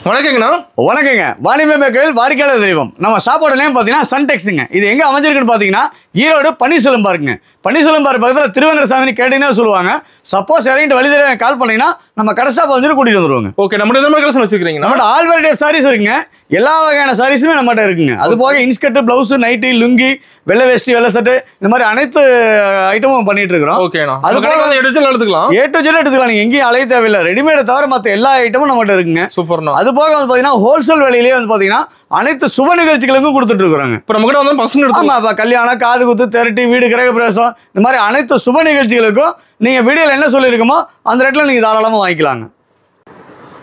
வணக்கங்கண்ணா. வணக்கங்க. வாணிப மேக்கல் வாடிக்கையாளர் தெய்வம். நம்ம ஷாப்போட நேம் பார்த்தீங்கன்னா சன்டெக்ஸுங்க. இது எங்கே அமைஞ்சிருக்குன்னு பார்த்தீங்கன்னா ஈரோடு பன்னீர்செல்வம் பார்க்குங்க. பன்னீர்செல்வம் பார்க் பக்கத்தில் திருவங்கட சாமி கேட்டீங்கன்னா சொல்லுவாங்க. சப்போஸ் இறங்கிட்டு வழி தெரியாத கால் பண்ணீங்கன்னா நம்ம கடை ஸ்டாப் வந்து கூட்டிட்டு வந்துருவாங்க. ஓகே, நம்ம எந்த மாதிரி கலெக்ஷன் வச்சிருக்கீங்க? நம்மகிட்ட ஆல் வெரைட்டி ஆஃப் சாரீஸ் இருக்குங்க. எல்லா வகையான சாரீஸுமே நம்மகிட்ட இருக்குங்க. அது போக இன்ஸ்கர்ட், பிளவுஸ், நைட்டி, லுங்கி, வெள்ளை வேஷ்டி, வெள்ளை சட்டை, இந்த மாதிரி அனைத்து ஐட்டமும் பண்ணிட்டு இருக்கிறோம். ஓகேண்ணா. அது போக எடுத்துக்கலாம். ஏ டு ஜெட் எடுத்துக்கலாம். நீங்க எங்கேயும் அலைய தேவையில்லை. ரெடிமேட் தவிர மற்ற எல்லா ஐட்டமும் நம்மகிட்ட இருக்குங்க. சூப்பர்ண்ணா. அது போக வந்து பாத்தீங்கன்னா ஹோல்சேல் விலையிலேயே வந்து பாத்தீங்கன்னா அனைத்து சுப நிகழ்ச்சிகளுக்கும் கொடுத்துட்டு இருக்கிறாங்க. இப்போ நம்ம கிட்ட வந்து பசங்க எடுத்து ஆமா, கல்யாணம், காது குத்து, திரட்டி, வீடு கிரக பிரவேசம், இந்த மாதிரி அனைத்து சுப நிகழ்ச்சிகளுக்கும் நீங்க வீடியோல என்ன சொல்லியிருக்கோமோ அந்த ரேட்ல நீங்க தாராளமா வாங்கிக்கலாங்க.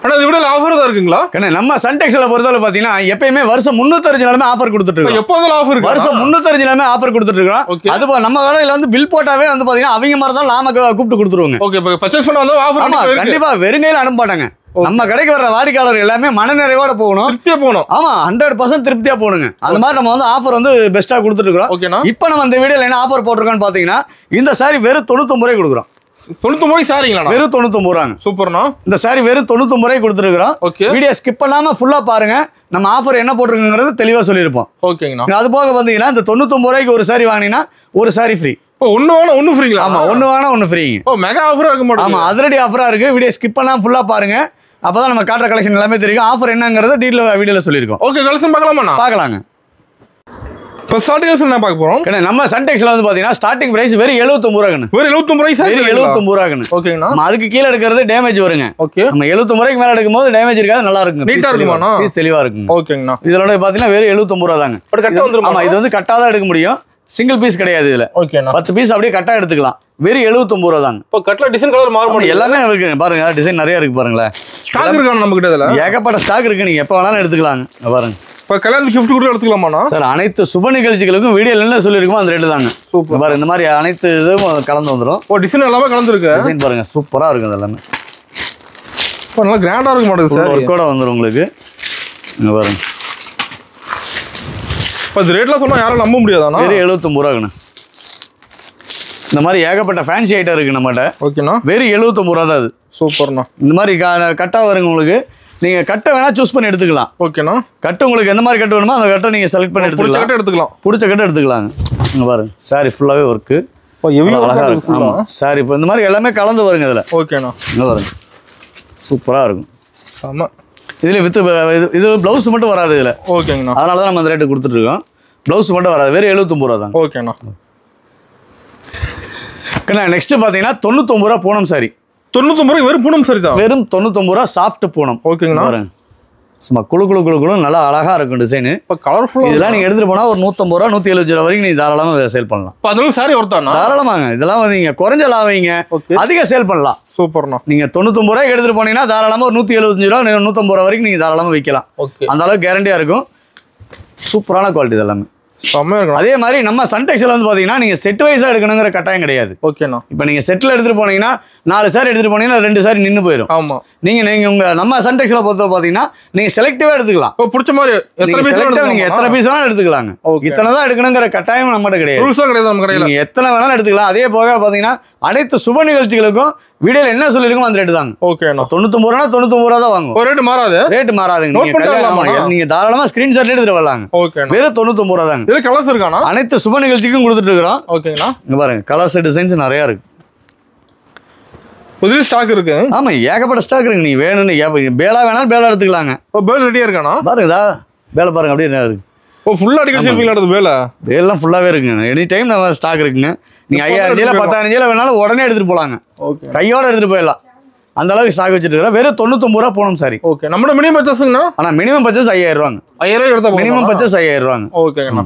ஆனால் இது வீடியோல ஆஃபர் தான் இருக்குங்களா? நம்ம சன்டெக்ஸ்ல பொறுத்தவரை பாத்தீங்கன்னா எப்பயுமே வருஷம் 365 நாளுமே ஆஃபர் கொடுத்துட்டு இருக்கோம். எப்போதும் ஆஃபர் இருக்கு. வருஷம் 365 நாளுமே ஆஃபர் கொடுத்துட்டு இருக்கோம். அது நம்ம வேலையில வந்து பில் போட்டாவே வந்து பாத்தீங்கன்னா அவங்க மாதிரி தான் நாம கூப்பிட்டு கொடுத்துருவாங்க. ஓகே, இப்போ பர்ச்சேஸ் பண்ண வந்து ஆஃபர் கண்டிப்பா வெறுங்கையில அனுப்ப மாட்டாங்க. நம்ம கடைக்கு வர்ற வாடிக்கையாளர் எல்லாமே மனநிறைவோட போகணும், திருப்தியா போகணும். ஆமா, 100% திருப்தியா போகணுங்க. அந்த மாதிரி நம்ம வந்து ஆஃபர் வந்து பெஸ்டா கொடுத்துட்டு இருக்கோம். இப்போ நம்ம இந்த வீடியோல என்ன ஆஃபர் போட்டிருக்கோம்னு பாத்தீங்கன்னா இந்த சாரி வெறும் 99 ரூபாய் கொடுக்குறோம். 99 சாரிங்களா? வெறும் 99 ரூபாங்க. சூப்பர்ண்ணா. இந்த சாரி வெறும் 99 ரூபாய் கொடுத்துருக்கோம். வீடியோ ஸ்கிப் பண்ணாம ஃபுல்லா பாருங்க. நம்ம ஆஃபர் என்ன போட்டிருக்குங்கிறது தெளிவா சொல்லியிருப்போம். ஓகேங்கண்ணா. அது போக பாத்தீங்கன்னா இந்த 99 ரூபாய்க்கு ஒரு சாரி வாங்கினீங்கன்னா ஒரு சாரி ஃப்ரீ. ஒன்னு வாங்கினா ஒன்னு ஃப்ரீங்களா? ஆமா, ஒன்னு வாங்கினா ஒன்னு ஃப்ரீங்க. மெகா ஆஃபரா இருக்க மாட்டோம். ஆமா, அதிரடி ஆஃபரா இருக்கு. வீடியோ ஸ்கிப் பண்ணாம ஃபுல்லா பாருங்க. அப்பதான் நம்ம காட்டுற கலெக்ஷன் எல்லாமே தெரியும். ஆஃபர் என்னங்கறத டீடைல் வீடியோல சொல்லிருக்கோம். ஓகே, கலெக்ஷன் பார்க்கலாமா? பார்க்கலாங்க. இப்போ ஸ்டார்டிங் கலெக்ஷன் என்ன பார்க்க போறோம்? நம்ம சன்டெக்ஸ்ல வந்து பாத்தீங்கன்னா ஸ்டார்டிங் பிரைஸ் வெறும் 79 ரூபாய்ங்க. வெறும் 79 ரூபாய் சாரி. வெறும் 79 ரூபாய்ங்க. ஓகேங்கண்ணா. நம்ம அதுக்கு கீழ எடுக்கிறது டேமேஜ் வருங்க. ஓகே, நம்ம 79 ரூபாய்க்கு மேல எடுக்கும்போது டேமேஜ் இருக்காது, நல்லா இருக்கும். நீட்டா இருக்குமாண்ணா? பீஸ் தெளிவா இருக்கும். ஓகேங்கண்ணா. இதோட பாத்தீங்கன்னா வெறும் 79 ரூபாய் தாங்க. கட்ட வந்துரும். ஆமா, இது வந்து கட்டா தான் எடுக்க முடியும். சிங்கிள் பீஸ் கிடையாது இதுல. ஓகேண்ணா. 10 பீஸ் அப்படியே கட்டா எடுத்துக்கலாம். வெறும் 79 ரூபாய் தாங்க. இப்போ கட்ல டிசைன் கலர் மாற முடியும். எல்லாமே இருக்கு பாருங்க. டிசைன் நிறைய இருக்கு பாருங்களேன். ஸ்டாக் இருக்கானே நம்ம கிட்ட. இதெல்லாம் ஏகப்பட்ட ஸ்டாக் இருக்கு. நீங்க எப்ப வேணாலும் எடுத்துக்கலாங்க. பாருங்க. இப்போ கல்யாணத்துக்கு gift கூட எடுத்துக்கலாமாண்ணா? சார், அனைத்து சுப நிகழ்ச்சிகளுக்கும் வீடியோல என்ன சொல்லிருக்கோம் அந்த ரேட்டு தாங்க. சூப்பர். பாருங்க, இந்த மாதிரி அனைத்து இதுவும் கலந்து வந்துரும். டிசைன் எல்லாமே கலந்துருக்கு. டிசைன் பாருங்க, சூப்பரா இருக்கும். எல்லாமே இப்போ நல்லா கிராண்டா இருக்க மாட்டேங்குது சார். ஒர்க்கோட வந்துரும் உங்களுக்கு. இங்க பாருங்க. இப்போ இந்த ரேட்ல சொன்னா யாரும் நம்ப முடியாதாண்ணா? வெறும் 79 ரூபாய்ங்க. இந்த மாதிரி ஏகப்பட்ட ஃபேன்சி ஐட்டம் இருக்கு நம்மகிட்ட. ஓகேண்ணா. வெறும் 79 ரூபா தான் அது. சூப்பர்ண்ணா. இந்த மாதிரி கட்டா வருங்க உங்களுக்கு. நீங்க கட்டை வேணா சூஸ் பண்ணி எடுத்துக்கலாம். ஓகேண்ணா. கட்டு உங்களுக்கு எந்த மாதிரி கட்டு வேணுமோ அந்த கட்டை நீங்க செலக்ட் பண்ணி எடுத்துக்கலாம். பிடிச்ச கட்டை எடுத்துக்கலாங்க. இங்க பாருங்க, சாரி ஃபுல்லாவே ஒர்க்கு. அழகா இருக்கு. ஆமா, சாரி இப்போ இந்த மாதிரி எல்லாமே கலந்து வருங்க இதுல. ஓகேண்ணா. இங்க பாருங்க, சூப்பரா இருக்கும். ஆமா, இதுல இது பிளவுஸ் மட்டும் வராது இதுல. ஓகேங்கண்ணா. அதனால தான் நம்ம அந்த ரேட்டு கொடுத்துட்டு இருக்கோம். பிளவுஸ் மட்டும் வராது. வெறும் 79 ரூபா தான். ஓகேண்ணா. நெக்ஸ்ட் பாத்தீங்கன்னா 99 ரூபா பூனம் சாரி. 99 ரூபாய் வெறும் பூனம் சாரி தான். வெறும் 99 ரூபா சாஃப்ட் பூனம். ஓகேங்கண்ணா. சும்மா குழு நல்லா அழகா இருக்கும் டிசைன். இப்போ கலர்ஃபுல்லா இதெல்லாம் நீங்க எடுத்துட்டு போனா ஒரு 150 ரூபா 170 ரூபா வரைக்கும் நீங்க தாராளமா சேல் பண்ணலாம். இப்போ அதெல்லாம் சாரி ஒருத்தாண்ணா? தாராளமாங்க. இதெல்லாம் நீங்க குறைஞ்ச லாபங்க, அதிக சேல் பண்ணலாம். சூப்பர்ண்ணா. நீங்க 99 ரூபாய்க்கு எடுத்துட்டு போனீங்கன்னா தாராளமா ஒரு 175 ரூபா 150 ரூபா வரைக்கும் நீங்க தாராளமா விற்கலாம். அந்த அளவுக்கு கேரண்டியா இருக்கும். சூப்பரான குவாலிட்டி இதெல்லாமே. அதே மாதிரி நம்ம சன்டெக்ஸ்ல வந்து பாத்தீங்கன்னா நீங்க செட் வைஸா எடுக்கணுங்கிற கட்டாயம் கிடையாது. ஓகேண்ணா. இப்போ நீங்க செட்ல எடுத்துட்டு போனீங்கன்னா 4 சாரி எடுத்துட்டு போனீங்கன்னா 2 சாரி நின்னு போயிடும். ஆமா, நீங்க உங்க நம்ம சன்டெக்ஸ்ல பொறுத்த பாத்தீங்கன்னா நீங்க செலக்டிவா எடுத்துக்கலாம். பிடிச்ச மாதிரி நீங்க எத்தனை பீஸ் வேணாலும் எடுத்துக்கலாங்க. இத்தனை தான் எடுக்கணுங்கிற கட்டாயம் நம்மகிட்ட கிடையாது. ரூல்ஸா கிடையாது நம்ம கடையில. நீங்க எத்தனை வேணாலும் எடுத்துக்கலாம். அதே போக பாத்தீங்கன்னா அனைத்து சுப நிகழ்ச்சிகளுக்கும் வீடியோல என்ன சொல்லிருக்கோம் அந்த ரேட்டு தாங்க. ஓகேண்ணா. 99 ரூபா 99 ரூபா தான் வாங்குவோம். ரேட் மாறாது. ரேட் மாறாதுங்க. நீங்க தாராளமா ஸ்கிரீன்ஷாட் எடுத்துட்டு வரலாங்க. ஓகேண்ணா. வெறும் 99 ரூபா தாங்க. இதுல கலர்ஸ் இருக்கானா? அனைத்து சுப நிகழ்ச்சிக்கும் கொடுத்துட்டு இருக்கோம். ஓகேங்களா. இங்க பாருங்க, கலர்ஸ் டிசைன்ஸ் நிறைய இருக்கு. புதிய ஸ்டாக் இருக்கு. ஆமா, ஏகப்பட்ட ஸ்டாக் இருக்கு. நீ வேணும்னு பேலா வேணாலும் பேலா எடுத்துக்கலாங்க. பேல் ரெடியா இருக்கானா? பாருங்க, பேல பாருங்க அப்படியே இருக்கு. ஃபுல்லா அடிக்க வச்சிருப்பீங்களா? பேல்லாம் ஃபுல்லாவே இருக்குங்க. எனி டைம் நம்ம ஸ்டாக் இருக்குங்க. நீங்க 5000 10,000 வேணாலும் உடனே எடுத்துட்டு போலாங்க. கையோட எடுத்துட்டு போயிடலாம். அந்த அளவுக்கு ஸ்டாக் வச்சிட்டு இருக்கோம். வெறும் 99 ரூபா போணும் சாரி. ஓகே, நம்ம மினிமம் பர்ச்சேஸ்ங்கண்ணா? ஆனா மினிமம் பர்ச்சேஸ் 5000 ரூபாங்க. 5000 எடுத்தா மினிமம் பர்ச்சேஸ் 5000 ரூபாங்க. ஓகேங்கண்ணா.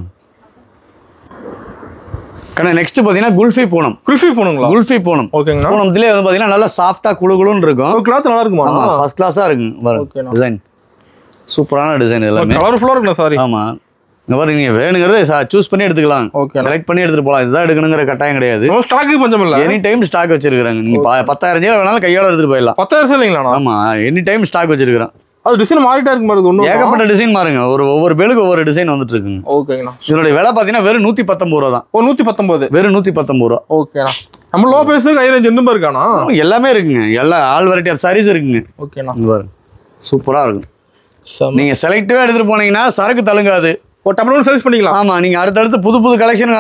நெக்ஸ்ட் பாத்தீங்கன்னா குல்ஃபி பூனம். குல்ஃபி பூனங்களா? குல்ஃபி பூனம். ஓகேங்கண்ணா. பூனம்லயே வந்து பாத்தீங்கன்னா நல்லா சாஃப்ட்டா குளுகுளுன்னு இருக்கும். கிளாத் நல்லா இருக்குமா? ஆமா, ஃபர்ஸ்ட் கிளாஸா இருக்கு. பாருங்க, டிசைன் சூப்பரான டிசைன். எல்லாமே கலர்ஃபுல்லா இருக்குண்ணா சாரி. ஆமா, இந்த மாதிரி நீங்க வேணுங்கிறத சூஸ் பண்ணி எடுத்துக்கலாம். செலக்ட் பண்ணி எடுத்துட்டு போலாம். இதுதான் எடுக்கணுங்கிற கட்டாயம் கிடையாது. ஸ்டாக் பஞ்சம் இல்ல. எனி டைம் ஸ்டாக் வச்சிருக்காங்க. நீங்க 10,000 வேணாலும் கையோட எடுத்துட்டு போயிடலாம். 10,000 இல்லைங்களா? ஆமா, எனி டைம் ஸ்டாக் வச்சிருக்காங்க. அது டிசைன் மாறிட்டா இருக்கு பாருங்க. ஒண்ணு ஏகப்பட்ட டிசைன் மாறுங்க. ஒவ்வொரு பேலுக்கு ஒவ்வொரு டிசைன் வந்துட்டு இருக்குங்க. ஓகேங்கண்ணா. இதோட விலை பாத்தீங்கன்னா வெறும் 119 ரூபா தான். 119. வெறும் 119 ரூபா. ஓகேண்ணா. நம்ம லோ பிரைஸ் ஹை ரேஞ்ச் என்ன இருக்கானா? எல்லாமே இருக்குங்க. எல்லா ஆல் வெரைட்டி ஆஃப் சாரீஸ் இருக்குங்க. ஓகேண்ணா. பாருங்க, சூப்பரா இருக்கும். நீங்க செலக்டிவா எடுத்துட்டு போனீங்கன்னா சரக்கு தழுங்காது. ஒரு டபுள் சர்வீஸ் பண்ணிக்கலாம். ஆமா, நீங்க அடுத்தடுத்து புது கலெக்ஷன்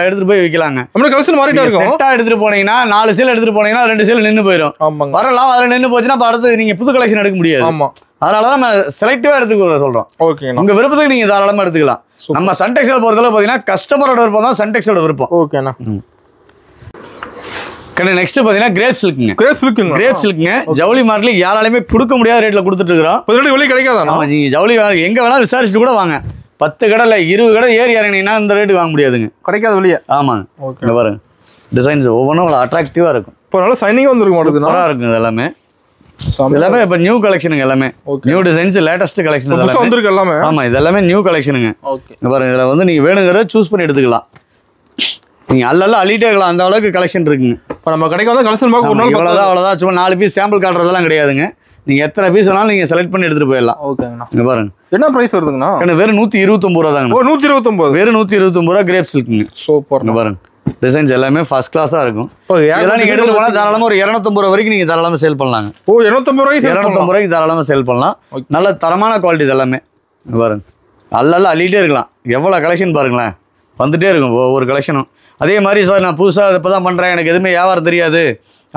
எடுத்துட்டு போய் வைக்கலாங்க. நம்ம கலெக்ஷன் மாறிட்டே இருக்கும். செட்டா எடுத்துட்டு போனீங்கன்னா 4 சேல் எடுத்துட்டு போனீங்கன்னா 2 சேல் நின்னு போயிடும். ஆமாங்க. வரலாம், அதுல நின்னு போச்சுன்னா அடுத்து நீங்க புது கலெக்ஷன் எடுக்க முடியாது. ஆமா. அதனாலதான் நம்ம செலக்டிவா எடுத்துக்க சொல்றோம். ஓகேண்ணா. உங்க விருப்பத்துக்கு நீங்க தாராளமா எடுத்துக்கலாம். நம்ம சன்டெக்ஸ்ல பொறுத்தளவு பாத்தீங்கன்னா கஸ்டமரோட விருப்பம் தான் சன்டெக்ஸோட விருப்பம். ஓகேண்ணா. நெக்ஸ்ட் பாத்தீங்கன்னா கிரேப் சில்க்குங்க. கிரேப் சில்க்குங்க. ஜவுளி மார்க்ல யாராலையுமே கொடுக்க முடியாத ரேட்ல கொடுத்துட்டு இருக்கிறோம். வெளியே கிடைக்காதா? நீங்க ஜவுளி எங்க வேணாலும் விசாரிச்சுட்டு கூட வாங்க. 10 கடை 20 கடை ஏறி இறங்கினீங்கன்னா இந்த ரேட்டு வாங்க முடியாதுங்க. கிடைக்காத வெளியே. ஆமாங்க. இங்க பாருங்க, டிசைன்ஸ் ஒவ்வொன்றும் அவ்வளோ அட்ராக்டிவா இருக்கும். இப்போ நல்லா சைனிங்கா வந்துருக்கும் மாட்டேங்குது. நல்லா இருக்கும். இது எல்லாமே இப்போ நியூ கலெக்ஷனுங்க. எல்லாமே நியூ டிசைன்ஸ், லேட்டஸ்ட் கலெக்ஷன் இதெல்லாம் வந்துருக்கு எல்லாமே. ஆமா, இது எல்லாமே நியூ கலெக்ஷனுங்க. ஓகே. இங்க பாருங்க, இதுல வந்து நீங்க வேணுங்கிறத சூஸ் பண்ணி எடுத்துக்கலாம். நீங்க அல்ல அள்ளிட்டே இருக்கலாம், அந்த அளவுக்கு கலெக்ஷன் இருக்குங்க. இப்போ நம்ம கடைக்கு வந்து கலெக்ஷன் பார்க்க ஒரு நாள் அவ்வளோதான். சும்மா 4 பீஸ் சாம்பிள் காட்டுறதெல்லாம் கிடையாதுங்க. நீங்க எத்தனை பீஸ் வேணாலும் நீங்க செலக்ட் பண்ணி எடுத்துட்டு போயிடலாம். ஓகேங்கண்ணா. இங்க பாருங்க, என்ன பிரைஸ் வருதுங்கண்ணா? வெறும் 129 ரூபா தாங்க. 129. வெறும் 129 ரூபா கிரேப் சில்க்குங்க. சூப்பர். இங்க பாருங்க, டிசைன்ஸ் எல்லாமே ஃபர்ஸ்ட் கிளாஸா இருக்கும். இதெல்லாம் நீங்க எடுத்துட்டு போனா தாராளமா ஒரு 250 ரூபா வரைக்கும் நீங்க தாராளமா சேல் பண்ணலாங்க. 250 ரூபாய்க்கு தாராளமா சேல் பண்ணலாம். நல்ல தரமான குவாலிட்டி இதெல்லாமே. இங்க பாருங்க, அல்ல அள்ளிட்டே இருக்கலாம். எவ்வளவு கலெக்ஷன் பாருங்களேன், வந்துட்டே இருக்கும் ஒவ்வொரு கலெக்ஷனும். அதே மாதிரி சார் நான் புதுசாக இப்போ தான் பண்ணுறேன், எனக்கு எதுவுமே வியாபாரம் தெரியாது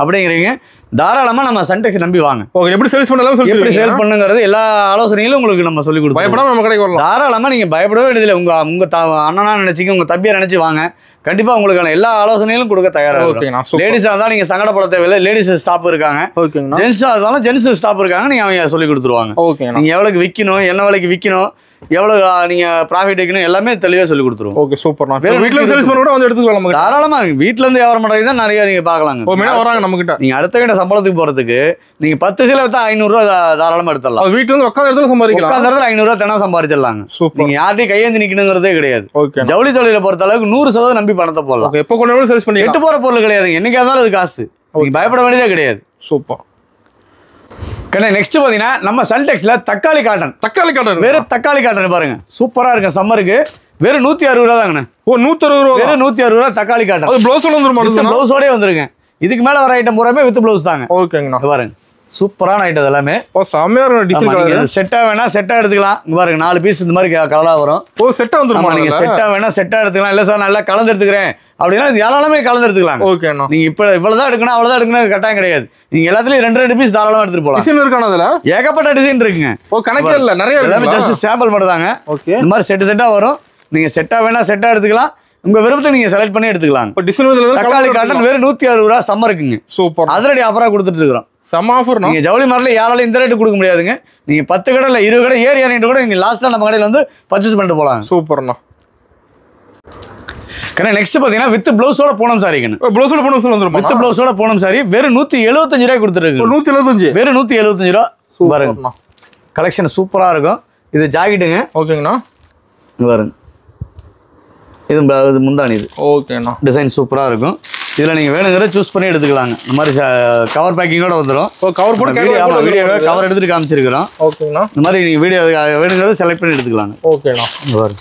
அப்படிங்கிறீங்க, தாராளமாக நம்ம சன்டெக்ஸ் நம்பி வாங்க. ஓகே. எப்படி சேல்ஸ் பண்ணலாம், எப்படி சேல் பண்ணுங்கிறது எல்லா ஆலோசனைகளும் உங்களுக்கு நம்ம சொல்லி கொடுப்போம். பயப்படாம நம்ம கடைக்கு வரலாம். தாராளமாக நீங்கள் பயப்படவே வேண்டியதில்லை. உங்கள் அண்ணனா நினச்சிக்க, உங்கள் தம்பியை நினச்சி வாங்க. கண்டிப்பாக உங்களுக்கான எல்லா ஆலோசனைகளும் கொடுக்க தயாராக இருக்கும். லேடிஸாக இருந்தாலும் நீங்கள் சங்கடப்பட தேவையில்லை. லேடிஸ் ஸ்டாப் இருக்காங்க. ஜென்ஸாக இருந்தாலும் ஜென்ஸ் ஸ்டாப் இருக்காங்க. நீங்கள் அவங்க சொல்லி கொடுத்துருவாங்க. ஓகே. நீங்கள் எவ்வளோக்கு விற்கணும், என்ன விலைக்கு விற்கணும், எவ்வளோ நீங்கள் ப்ராஃபிட் வைக்கணும், எல்லாமே தெளிவாக சொல்லி கொடுத்துருவோம். Okay, super. வீட்டில் சேல்ஸ் பண்ண கூட வந்து எடுத்துக்கலாம். தாராளமாக வீட்டில் இருந்து வியாபாரம் பண்ணுறது தான் நிறைய நீங்கள் பார்க்கலாங்க. வராங்க நம்ம கிட்ட. நீங்கள் அடுத்த கிட்ட சம்பளத்துக்கு போகிறதுக்கு நீங்கள் 10 சேலை விற்றா 500 ரூபா தாராளமாக எடுத்துடலாம். வீட்டில் இருந்து உட்காந்த இடத்துல சம்பாதிக்கலாம். உட்காந்த இடத்துல 500 ரூபா தினம் சம்பாதிச்சிடலாங்க. நீங்கள் யார்ட்டையும் கையேந்தி நிற்கணுங்கிறதே கிடையாது. ஓகே. ஜவுளி தொழிலை பொறுத்த அளவுக்கு 100% நம்பி பணத்தை போடலாம். எப்போ கொண்டு சேல்ஸ் பண்ணி எட்டு போகிற பொருள் கிடையாது. என்னைக்கா இருந்தாலும் அது காசு. நீங்கள் பயப்பட வேண்டியதே கிடையாது. சூப்பர். நெக்ஸ்ட் பாத்தீங்கன்னா நம்ம சன்டெக்ஸ்ல தக்காளி காட்டன். வெறும் தக்காளி காட்டன் பாருங்க, சூப்பரா இருக்கு. சம்மருக்கு வெறும் 160 ரூபா தாங்கண்ணே. 160 ரூபா. வெறும் 160 ரூபா தக்காளி காட்டன். அது ப்ளவுஸோட வந்துரும். ப்ளவுஸோடே வந்துருங்க. இதுக்கு மேல வர ஐட்டம் பூராமே வித் ப்ளவுஸ் தாங்க. ஓகேங்கண்ணா. பாருங்க, சூப்பரான ஐட்டம் எல்லாமே. செம்மையா டிசைன். செட்டா வேணா செட்டா எடுத்துக்கலாம். இங்க பாருங்க, 4 பீஸ் இந்த மாதிரி கலரா வரும். செட்டா வந்துருமா? நீங்க செட்டா வேணா செட்டா எடுத்துக்கலாம். இல்ல சார் நல்லா கலந்து எடுத்துக்கிறேன் அப்படின்னா யாராலுமே கலந்து எடுத்துக்கலாம். ஓகேண்ணா. நீங்க இவ்வளவுதான் எடுக்கணும் அவ்வளவுதான் எடுக்கணும் கட்டாயம் கிடையாது. நீங்க எல்லாத்துலயும் 2 பீஸ் தாராளமா எடுத்துட்டு போலாம். டிசைன் இருக்கானே, அதுல ஏகப்பட்ட டிசைன் இருக்குங்க. கணக்கே இல்ல, நிறைய எல்லாமே ஜஸ்ட் சாம்பிள் மட்டும் தாங்க. ஓகே. இந்த மாதிரி செட்டா வரும். நீங்க செட்டா வேணா செட்டா எடுத்துக்கலாம். உங்க விருப்பத்தை நீங்க செலக்ட் பண்ணி எடுத்துக்கலாம். தக்காளி காட்டன் வெறும் 160 ரூபா சம்மருக்குங்க. சூப்பர். அதிரடி ஆஃபரா கொடுத்துட்டு இருக்கிறோம். செம்ம ஆஃபர். நீங்க ஜவுளி மார்ல யாராலும் இந்த ரேட்டு கொடுக்க முடியாதுங்க. நீங்க 10 கடை இல்ல 20 கடை ஏறி இறங்கிட்டு கூட நீங்க லாஸ்டா நம்ம கடையில வந்து பர்ச்சேஸ் பண்ணிட்டு போலாம். சூப்பர்ண்ணா. நெக்ஸ்ட் பாத்தீங்கன்னா வித் பிளவுஸோட பூனம் சாரிங்க. பிளவுஸோட பூனம் சாரி வந்துரும். வித் பிளவுஸோட பூனம் சாரி வெறும் 175 ரூபாய் கொடுத்துருக்கு. 175. வெறும் 175 ரூபா. பாருங்க, கலெக்ஷன் சூப்பரா இருக்கும். இது ஜாக்கெட்டுங்க. ஓகேங்கண்ணா. பாருங்க, இது முந்தானி. இது ஓகேண்ணா. டிசைன் சூப்பரா இருக்கும். இதுல நீங்க வேணுங்கிற சூஸ் பண்ணி எடுத்துக்கலாங்க. இந்த மாதிரி கவர் பேக்கிங்கோட வந்துடும். கவர் போட்டு வீடியோ கவர் எடுத்துட்டு காமிச்சிருக்கிறோம். ஓகேண்ணா. இந்த மாதிரி நீங்க வீடியோ வேணுங்கிறத செலக்ட் பண்ணி எடுத்துக்கலாங்க. ஓகேண்ணா. பாருங்க,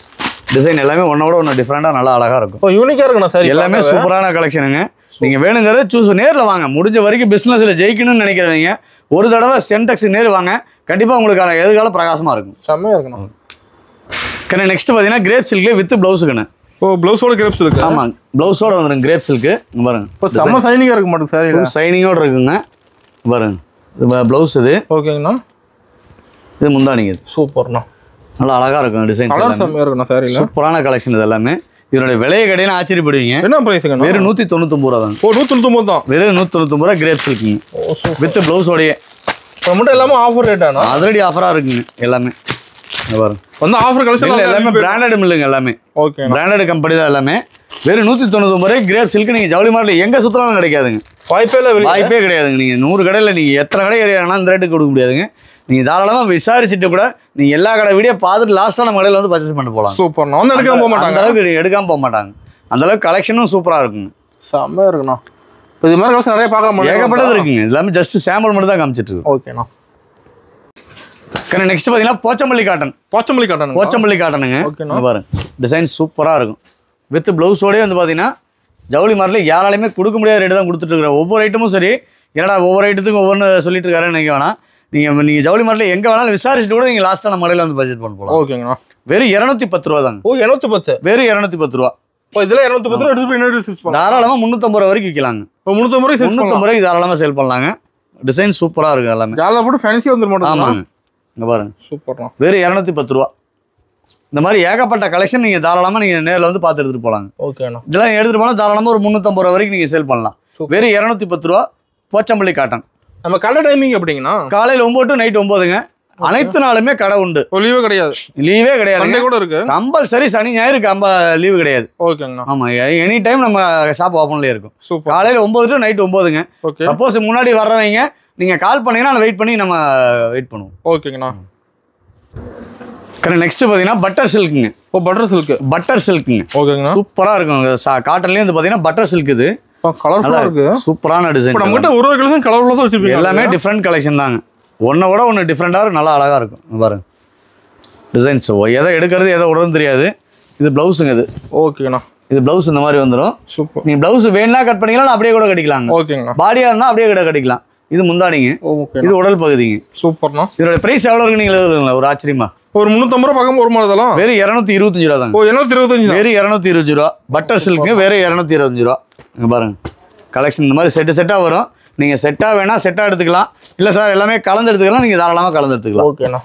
டிசைன் எல்லாமே ஒன்னோட ஒன்று டிஃப்ரெண்டா நல்லா அழகா இருக்கும். யூனிக்கா இருக்குண்ணா சார். எல்லாமே சூப்பரான கலெக்ஷனுங்க. நீங்க வேணுங்கிறத சூஸ் நேர்ல வாங்க. முடிஞ்ச வரைக்கும் பிசினஸ்ல ஜெயிக்கணும்னு நினைக்கிறவங்க ஒரு தடவை சென்டெக்ஸ் நேர் வாங்க. கண்டிப்பா உங்களுக்கான எதிர்காலம் பிரகாசமா இருக்கும். செம்மையா இருக்கணும். நெக்ஸ்ட் பாத்தீங்கன்னா கிரேப் சில்க்ல வித் பிளவுஸுக்குண்ணே. பிளவுஸோட கிரேப் சில்க். ஆமா, பிளவுஸோட வந்துரும் கிரேப் சில்க். பாருங்க, செம்ம சைனிங்கா இருக்க மாட்டேங்குது சார். சைனிங்கோட இருக்குங்க. பாருங்க, இது பிளவுஸ். இது ஓகேங்கண்ணா. இது முந்தானிங்க. சூப்பர்ண்ணா. நல்லா அழகா இருக்கும். டிசைன் செம்மையா இருக்கும் சார். சூப்பரான கலெக்ஷன். இது எல்லாமே இதனுடைய விலையை கடையில ஆச்சரியப்படுவீங்க. என்ன பிரைஸ்ங்க? வெறும் 199 ரூபா தான். 199 தான். வெறும் 199 ரூபா கிரேப் சில்க்குங்க. வித் பிளவுஸோடய. மட்டும் எல்லாமே ஆஃபர் ரேட்டானா? அதிரடி ஆஃபரா இருக்குங்க எல்லாமே. பாருங்க, வந்து ஆஃபர் கலெக்ஷன் எல்லாமே பிராண்டட் மில்லுங்க. எல்லாமே ஓகே, பிராண்டட் கம்பெனி தான் எல்லாமே. வெறும் 199 ரூபாய் கிரேப் சில்க். நீங்க ஜவுளி மார்க்கெட்ல எங்க சுத்தலாம் கிடைக்காதுங்க. வாய்ப்பே கிடையாதுங்க. நீங்க 100 கடையில நீங்க எத்தனை கடை ஏறினா இந்த ரேட்டுக்கு கொடுக்க முடியாதுங்க. நீங்க தாராளமா விசாரிச்சுட்டு கூட நீங்க எல்லா கடை வீடியோ பார்த்துட்டு லாஸ்டா நம்ம கடையில வந்து பர்ச்சேஸ் பண்ணி போலாம். சூப்பர். நான் எடுக்காம போக மாட்டாங்க. அந்த அளவுக்கு எடுக்காம போக மாட்டாங்க. அந்த அளவுக்கு கலெக்ஷனும் சூப்பரா இருக்குங்க. செம்மையா இருக்குண்ணா. இது மாதிரி கலெக்ஷன் நிறைய பார்க்க ஏகப்பட்டது இருக்குங்க. எல்லாமே ஜஸ்ட் சாம்பிள் மட்டும் தான் காமிச்சிட்டு இருக்கு. ஓகேண்ணா. நெக்ஸ்ட் பாத்தீங்கன்னா போச்சம்பள்ளி காட்டன். போச்சம்பள்ளி காட்டனுங்க. பாருங்க, டிசைன் சூப்பரா இருக்கும். வித் பிளவுஸோடய வந்து பாத்தீங்கன்னா ஜவுளி மார்க்கெட்ல யாராலையுமே கொடுக்க முடியாத ரேட்டு தான் கொடுத்துட்டு இருக்கிறோம். ஒவ்வொரு ஐட்டமும் சரி, என்னடா ஒவ்வொரு ஐட்டத்துக்கும் ஒவ்வொன்று சொல்லிட்டு இருக்காருன்னு நினைக்க வேணாம். நீங்கள் ஜவுளி மாடலில் எங்கே வேணாலும் விசாரிச்சுட்டு கூட நீங்கள் லாஸ்ட்டான மாடலில் வந்து பட்ஜெட் பண்ண போகலாம். ஓகேங்கண்ணா. வெறும் 210 ரூபா தாங்க. ஓ 210. வெறும் 210 ரூபா. இப்போ இதெல்லாம் 210 ரூபா எடுத்து போய் என்ன யூஸ் பண்ணலாம்? தாராளமாக 350 ரூபா வரைக்கும் விற்கலாங்க. இப்போ 350 ரூபாய்க்கு தாராளமாக சேல் பண்ணலாங்க. டிசைன் சூப்பராக இருக்கும் எல்லாமே. ஜாலியாக போட்டு ஃபேன்சியாக வந்துட மாட்டோம். ஆமாங்க. இங்கே பாருங்க. சூப்பர்ண்ணா. வெறும் 210 ரூபா. இந்த மாதிரி ஏகப்பட்ட கலெக்ஷன் நீங்கள் தாராளமாக நீங்கள் நேரில் வந்து பார்த்து எடுத்துகிட்டு போகலாங்க. ஓகேண்ணா. இதெல்லாம் எடுத்துகிட்டு போனால் தாராளமாக ஒரு 350 ரூபா வரைக்கும் நீங்கள் சேல் பண்ணலாம். வெறும் 210 ரூபா. போச்சம்பள்ளி காட்டன். நம்ம கடை டைமிங் எப்படிங்கண்ணா? காலையில் 9 to நைட் 9ங்க. அனைத்து நாளுமே கடை உண்டு. லீவே கிடையாது. லீவே கிடையாது. சண்டே கூட இருக்கு. கம்பல்சரி சனி ஞாயிறு லீவு கிடையாது. ஓகேங்கண்ணா. ஆமாம், எனி டைம் நம்ம ஷாப் ஓப்பன்லேயே இருக்கும். சூப்பர். காலையில் 9 to நைட் 9ங்க. ஓகே. சப்போஸ் முன்னாடி வர்றவங்க நீங்கள் கால் பண்ணீங்கன்னா அதை வெயிட் பண்ணி நம்ம வெயிட் பண்ணுவோம். ஓகேங்கண்ணா. நெக்ஸ்ட் பார்த்தீங்கன்னா பட்டர் சில்க்குங்க. ஓ பட்டர் சில்க். பட்டர் சில்க்குங்க. ஓகேங்கண்ணா. சூப்பராக இருக்கும். காட்டன்லேயே வந்து பார்த்தீங்கன்னா பட்டர் சில்க் இது. கலர்ஃபுல்லாக இருக்கு. சூப்பரான டிசைன். இப்போ நம்மகிட்ட ஒரு கலெக்ஷன் கலர்ஃபுல்லாக தான் வச்சிருப்பீங்க. எல்லாமே டிஃப்ரெண்ட் கலெக்ஷன் தாங்க. ஒன்றை விட ஒன்று டிஃப்ரெண்டாக இருக்கும். நல்லா அழகாக இருக்கும். பாருங்க டிசைன்ஸ். எதை எடுக்கிறது எதை விடவும் தெரியாது. இது ப்ளவுஸுங்க. இது ஓகேண்ணா. இது ப்ளவுஸ் இந்த மாதிரி வந்துடும். சூப்பர். நீங்கள் ப்ளவுஸ் வேணா கட் பண்ணிக்கலாம், அப்படியே கூட கட்டிக்கலாங்க. ஓகேங்கண்ணா. பாடியாக இருந்தால் அப்படியே கூட கட்டிக்கலாம். இது முந்தாடிங்க. ஓகே. இது உடல் பகுதிங்க. சூப்பர்ண்ணா. இதோட பிரைஸ் எவ்வளோ இருக்கு நீங்கள் எழுதுங்களா? ஒரு ஆச்சரியமா. ஒரு 350 ரூபா பக்கம் ஒரு மாடலாம். வெறும் 225 ரூபா தாங்க. ஓ 225. வெறும் 220 ரூபா. பட்டர் சில்க்குங்க. வெறும் 225 ரூபா. இங்கே பாருங்க கலெக்ஷன் இந்த மாதிரி செட்டாக வரும். நீங்கள் செட்டாக வேணால் செட்டாக எடுத்துக்கலாம். இல்லை சார் எல்லாமே கலந்து எடுத்துக்கலாம், நீங்கள் தாராளமாக கலந்து எடுத்துக்கலாம். ஓகேண்ணா.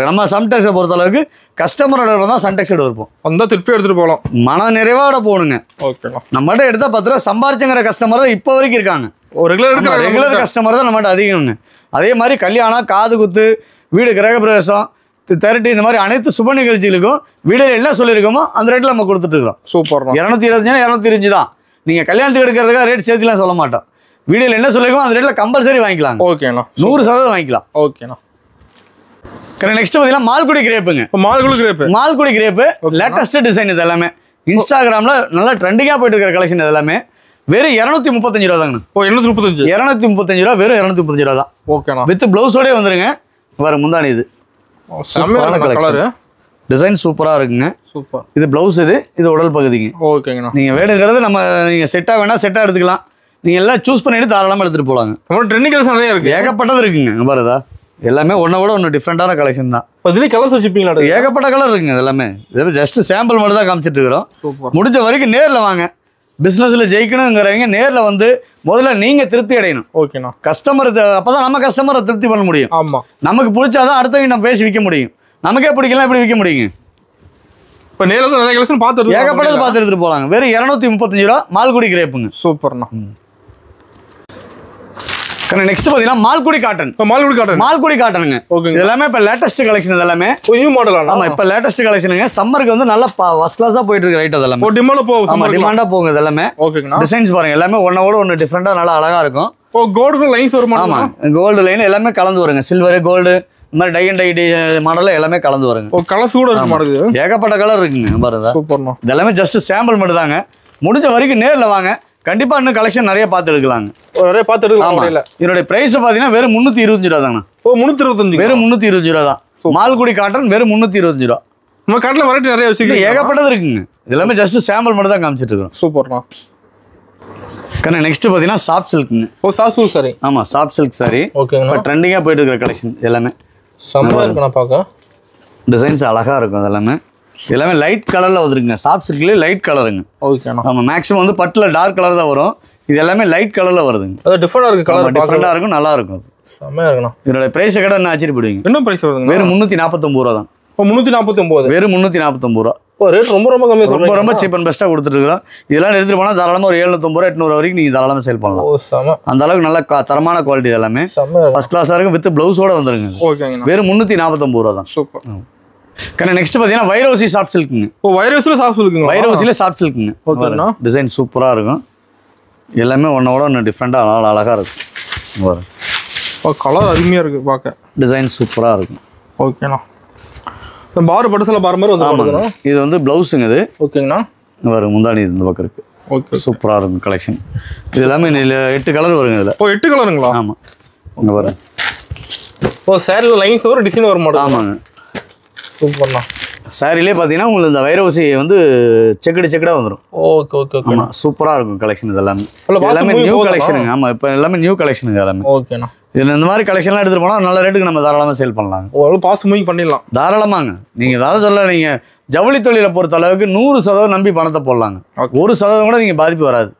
நம்ம சன்டெக்ஸை பொறுத்தளவுக்கு கஸ்டமரோட தான் சன்டெக்ஸ் எடுப்போம். அந்த திருப்பி எடுத்துகிட்டு போகலாம். மன நிறைவோட போகணுங்க. ஓகேண்ணா. நம்மகிட்ட எடுத்தால் 10 ரூபா சம்பாரிச்சுங்கிற கஸ்டமர் தான் இப்போ வரைக்கும் இருக்காங்க. ரெகுலர் கஸ்டமர் தான் நம்மகிட்ட அதிகங்க. அதே மாதிரி கல்யாணம், காது குத்து, வீடு கிரகப்பிரவேசம், திரட்டி இந்த மாதிரி அனைத்து சுப நிகழ்ச்சிகளுக்கும் வீடியோ என்ன சொல்லியிருக்கோமோ அந்த ரேட்டில் நம்ம கொடுத்துட்ருக்கோம். சூப்பர். 225 225 தான். நீங்கள் கல்யாணத்துக்கு எடுக்கிறதுக்காக ரேட் சேர்த்துலாம் சொல்ல மாட்டோம். வீடியோவில் என்ன சொல்லிருக்கோம் அந்த ரேட்டில் கம்பல்சரி வாங்கிக்கலாம். ஓகேண்ணா. 100% வாங்கிக்கலாம். ஓகேண்ணா. நெக்ஸ்ட் பார்த்தீங்கன்னா மால்குடி கிரேப்புங்க. Malgudi crepe latest design. இது எல்லாமே இன்ஸ்டாகிராமில் நல்லா ட்ரெண்டிங்காக போயிட்டு இருக்கிற கலெக்ஷன். இது எல்லாமே வெறும் 235 ரூபா தாங்க. ஓ 235 ரூபா. வெறும் 235 ரூபா தான். ஓகேண்ணா. வித் ப்ளவுஸோடய வந்துருங்க. வேறு முந்தானி இது டிசைன் சூப்பராக இருக்குங்க. சூப்பர். இது ப்ளவுஸ். இது உடல் பகுதிங்க. ஓகேங்கண்ணா. நீங்கள் வேணுங்கிறது நீங்கள் செட்டாக வேணால் செட்டாக எடுத்துக்கலாம். நீங்கள் எல்லாம் சூஸ் பண்ணிட்டு தாராளமாக எடுத்துகிட்டு போகலாங்க. ட்ரெண்டிங் கலெக்ஷன் நிறைய இருக்குது. ஏகப்பட்டது இருக்குங்க. பாருதா எல்லாமே ஒன்றை விட ஒன்று டிஃப்ரெண்டான கலெக்ஷன் தான். இதுலேயே கலர்ஸ் வச்சுப்பீங்களா? ஏகப்பட்ட கலர் இருக்குங்க. எல்லாமே இது ஜஸ்ட் சாம்பிள் மட்டும் தான் காமிச்சிட்டு இருக்கிறோம். முடிஞ்ச வரைக்கும் நேரில் வாங்க. பிஸ்னஸில் ஜெயிக்கணுங்கிறவங்க நேரில் வந்து முதல்ல நீங்கள் திருப்தி அடையணும். ஓகேண்ணா. கஸ்டமர் அப்போ தான் நம்ம கஸ்டமரை திருப்தி பண்ண முடியும். ஆமாம். நமக்கு பிடிச்சாதான் அடுத்தவங்க நம்ம பேசி விற்க முடியும். நமக்கே பிடிக்கலாம் எப்படி விற்க முடியுங்க? இப்போ நேரில் தான் நிறைய கலெக்ஷன் பார்த்து ஏகப்பட்டது பார்த்து எடுத்துகிட்டு போகலாங்க. வெறும் 235 ரூபா. மால்குடி கிரேப்புங்க. சூப்பர்ண்ணா. நெக்ஸ்ட் பார்த்தீங்கன்னா மால்குடி காட்டன். மால்குடி காட்டனுங்க. இது எல்லாமே இப்போ லேட்டஸ்ட் கலெக்ஷன். இது எல்லாமே நியூ மாடல். ஆமாம், இப்போ லேட்டஸ்ட் கலெக்ஷனுங்க. சம்மருக்கு வந்து நல்லா ஃபர்ஸ்ட் கிளாஸாக போயிட்டு இருக்கு. ரைட் அதெல்லாம் டிமாண்டாக போகுங்க. இது எல்லாமே டிசைன்ஸ் பாருங்க. எல்லாமே ஒன்னோட ஒன்று டிஃப்ரெண்டாக நல்லா அழகாக இருக்கும். ஓ கோல்டு லைன்ஸ் வரும். ஆமாம், கோல்டு லைன் எல்லாமே கலந்து வருங்க. சில்வர், கோல்டு இந்த மாதிரி டை அண்ட் டை மாடலில் எல்லாமே கலந்து வருங்க. ஓ கலர்ஸ் கூட இருக்கு மாடல். ஏகப்பட்ட கலர் இருக்குங்க. பாருங்க சூப்பர்ண்ணா. இது எல்லாமே ஜஸ்ட் சாம்பிள் மட்டும் தாங்க. முடிஞ்ச வரைக்கும் நேரில் வாங்க. கண்டிப்பா இன்னும் கலெக்ஷன் நிறைய பார்த்து எடுக்கலாங்க. நிறைய பார்த்து எடுக்கலாம். இதோட பிரைஸ் பார்த்தீங்கன்னா வெறும் 325 ரூபா தாங்க. ஓ 325. வெறும் 325 ரூபா தான். மால்குடி காட்டன் வெறும் 325 ரூபா. நம்ம காட்டில் வெரைட்டி நிறைய வச்சுக்கோங்க. ஏகப்பட்டது இருக்குங்க. இது எல்லாமே ஜஸ்ட் சாம்பிள் மட்டும் தான் காமிச்சிட்டு இருக்கோம். சூப்பர்ண்ணா. நெக்ஸ்ட் பார்த்தீங்கன்னா சாஃப்ட் சில்க்குங்க. ஓ சாஃப்ட் சில்க் சாரி. ஆமாம், சாஃப்ட் சில்க் சாரி. ஓகேங்களா. இப்போ ட்ரெண்டிங்காக போயிட்டு இருக்கிற கலெக்ஷன் எல்லாமே செம்மையாக இருக்குண்ணா பார்க்க. டிசைன்ஸ் அழகாக இருக்கும். அது எல்லாமே லைட் கலரில் வந்துருக்குங்க. சாஃப்ட் சில்க்லேயே லைட் கலருங்க. ஓகேண்ணா. ஆமாம், மேக்ஸிமம் வந்து பட்டில் டார்க் கலர் தான் வரும். இது எல்லாமே லைட் கலரில் வருதுங்க. அது டிஃப்ரெண்டாக இருக்குது. கலர் டிஃப்ரெண்டாக இருக்கும். நல்லா இருக்கும். செம்மையாக இருக்குண்ணா. இதோட பிரைஸ் கடை என்ன ஆச்சரியப்படுவீங்க? என்ன பிரைஸ் வருதுங்க? வெறும் 349 ரூபா தான். ஓ 349. வெறும் 349 ரூபா. ஓ ரேட் ரொம்ப கம்மியாக ரொம்ப சீப் அண்ட் பெஸ்ட்டாக கொடுத்துருக்குறோம். இதெல்லாம் எடுத்துகிட்டு போனால் தாராளமாக ஒரு 750 ரூபா 800 வரைக்கும் நீங்கள் தாராளமாக சேல் பண்ணலாம். ஓ செம. அந்த அளவுக்கு நல்ல தரமான குவாலிட்டி. எல்லாமே ஃபர்ஸ்ட் கிளாஸாக இருக்கும். வித் ப்ளவுஸோட வந்துருங்க. ஓகேங்க. வெறும் 349 ரூபா தான். சூப்பர். நெக்ஸ்ட் பார்த்தீங்கன்னா வைரோசி சாஃப்ட் சில்க்குங்க. ஓ வைரோசியில் சாஃப்ட் சில்க்குங்க. வைரோசியில் சாஃப்ட் சில்க்குங்க. ஓகேண்ணா. டிசைன் சூப்பராக இருக்கும். எல்லாமே ஒன்னோட ஒன்று டிஃப்ரெண்டாக நல்லா அழகாக இருக்கும். ஓ கலர் அருமையாக இருக்குது பார்க்க. டிசைன் சூப்பராக இருக்கும். ஓகேண்ணா. பார் பட்டசில் பார் மாதிரி வந்து இது வந்து ப்ளவுஸுங்க. இது ஓகேங்கண்ணா. வரும் முந்தானி இந்த பக்கம் இருக்குது. ஓகே சூப்பராக இருக்கும் கலெக்ஷன். இது எல்லாமே 8 கலர் வருங்க இதில். ஓ 8 கலருங்களா? ஆமாம், இங்கே வரும். ஓ சேரில் லைன்ஸ் வரும், டிசைன் வர மாட்டோம். ஆமாங்க. சூப்பர்ண்ணா. சாரிலே பார்த்தீங்கன்னா உங்களுக்கு இந்த வைரவசி வந்து செக்கடாக வந்துடும். Okay okay okay. ஆமாம், சூப்பராக இருக்கும் கலெக்ஷன். இது எல்லாமே நியூ கலெக்ஷனுங்க. ஆமாம், இப்போ எல்லாமே நியூ கலெக்ஷனுங்க எல்லாமே. ஓகேண்ணா. இதில் இந்த மாதிரி கலெக்ஷன்லாம் எடுத்துகிட்டு போனால் நல்ல ரேட்டுக்கு நம்ம தாராளமாக சேல் பண்ணலாம். ஓரளவு பாஸ் மூவிங் பண்ணிடலாம் தாராளமாங்க. நீங்கள் தாராளம் சொல்ல, நீங்கள் ஜவுளி தொழிலை பொறுத்த அளவுக்கு 100% நம்பி பணத்தை போடலாங்க. 1% கூட நீங்கள் பாதிப்பு வராது.